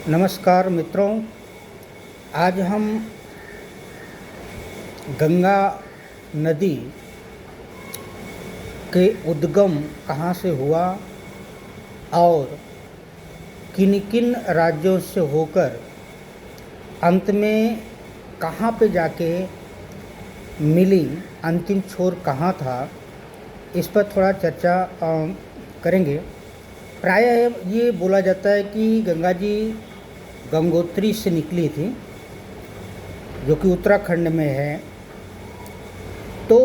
नमस्कार मित्रों, आज हम गंगा नदी के उद्गम कहाँ से हुआ और किन किन राज्यों से होकर अंत में कहाँ पे जाके मिली, अंतिम छोर कहाँ था, इस पर थोड़ा चर्चा करेंगे। प्रायः ये बोला जाता है कि गंगा जी गंगोत्री से निकली थी, जो कि उत्तराखंड में है। तो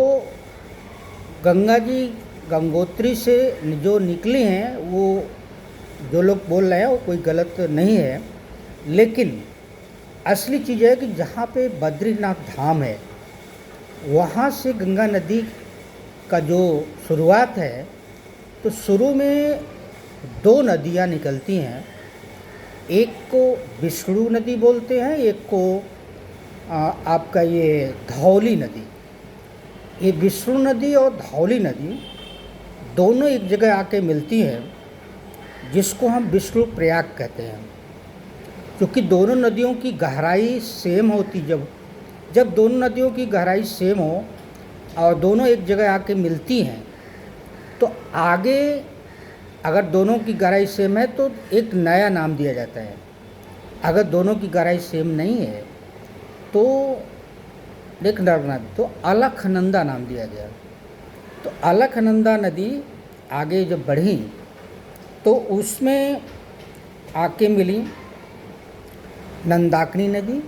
गंगा जी गंगोत्री से जो निकली हैं, वो जो लोग बोल रहे हैं वो कोई गलत नहीं है, लेकिन असली चीज़ है कि जहाँ पे बद्रीनाथ धाम है वहाँ से गंगा नदी का जो शुरुआत है, तो शुरू में दो नदियाँ निकलती हैं। एक को विष्णु नदी बोलते हैं, एक को आपका ये धौली नदी। ये विष्णु नदी और धौली नदी दोनों एक जगह आके मिलती हैं, जिसको हम विष्णु प्रयाग कहते हैं। क्योंकि दोनों नदियों की गहराई सेम होती, जब दोनों नदियों की गहराई सेम हो और दोनों एक जगह आके मिलती हैं, तो आगे अगर दोनों की गहराई सेम है तो एक नया नाम दिया जाता है। अगर दोनों की गहराई सेम नहीं है तो एक नर्मदा, तो अलखनंदा नाम दिया गया। तो अलखनंदा नदी आगे जब बढ़ी तो उसमें आके मिली नंदाकिनी नदी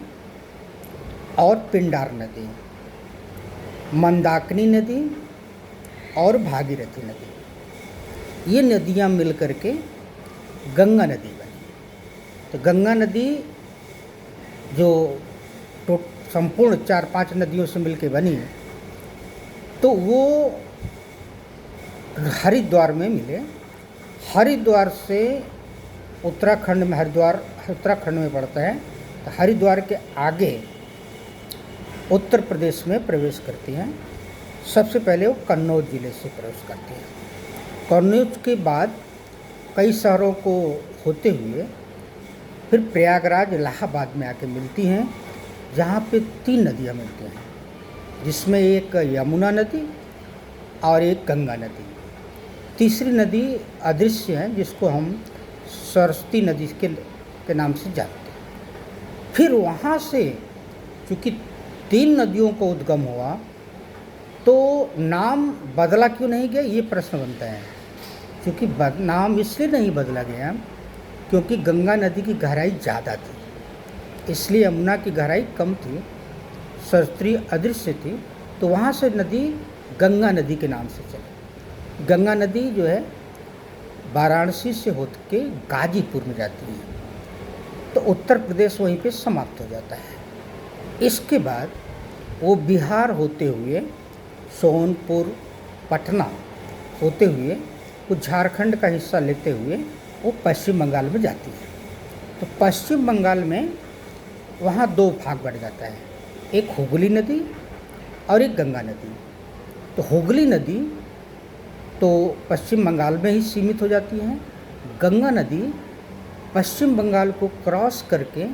और पिंडार नदी, मंदाकिनी नदी और भागीरथी नदी। ये नदियाँ मिल करके गंगा नदी बनी। तो गंगा नदी जो तो संपूर्ण 4-5 नदियों से मिलके बनी, तो वो हरिद्वार में मिले। हरिद्वार से उत्तराखंड में, हरिद्वार उत्तराखंड में पड़ता है, तो हरिद्वार के आगे उत्तर प्रदेश में प्रवेश करती हैं। सबसे पहले वो कन्नौज ज़िले से प्रवेश करती हैं। कन्नौज के बाद कई शहरों को होते हुए फिर प्रयागराज, इलाहाबाद में आके मिलती हैं, जहाँ पे 3 नदियाँ मिलती हैं, जिसमें एक यमुना नदी और एक गंगा नदी। तीसरी नदी अदृश्य है, जिसको हम सरस्वती नदी के नाम से जानते हैं। फिर वहाँ से चूँकि 3 नदियों का उद्गम हुआ, तो नाम बदला क्यों नहीं गया, ये प्रश्न बनता है। क्योंकि नाम इसलिए नहीं बदला गया क्योंकि गंगा नदी की गहराई ज़्यादा थी, इसलिए यमुना की गहराई कम थी, सरस्वती अदृश्य थी, तो वहाँ से नदी गंगा नदी के नाम से चली। गंगा नदी जो है वाराणसी से होकर के गाजीपुर में जाती है, तो उत्तर प्रदेश वहीं पे समाप्त हो जाता है। इसके बाद वो बिहार होते हुए, सोनपुर, पटना होते हुए, वो झारखंड का हिस्सा लेते हुए वो पश्चिम बंगाल में जाती है। तो पश्चिम बंगाल में वहाँ 2 भाग बढ़ जाता है, एक हुगली नदी और एक गंगा नदी। तो हुगली नदी तो पश्चिम बंगाल में ही सीमित हो जाती है। गंगा नदी पश्चिम बंगाल को क्रॉस करके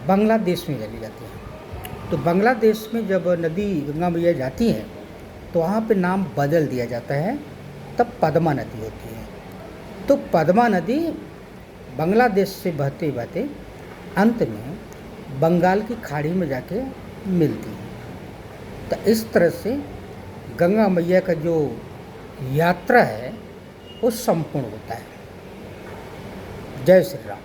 बांग्लादेश में चली जाती है। तो बांग्लादेश में जब नदी गंगा मैया जाती है, तो वहाँ पे नाम बदल दिया जाता है, तब पद्मा नदी होती है। तो पद्मा नदी बांग्लादेश से बहते बहते अंत में बंगाल की खाड़ी में जाके मिलती है। तो इस तरह से गंगा मैया का जो यात्रा है वो संपूर्ण होता है। जय श्री राम।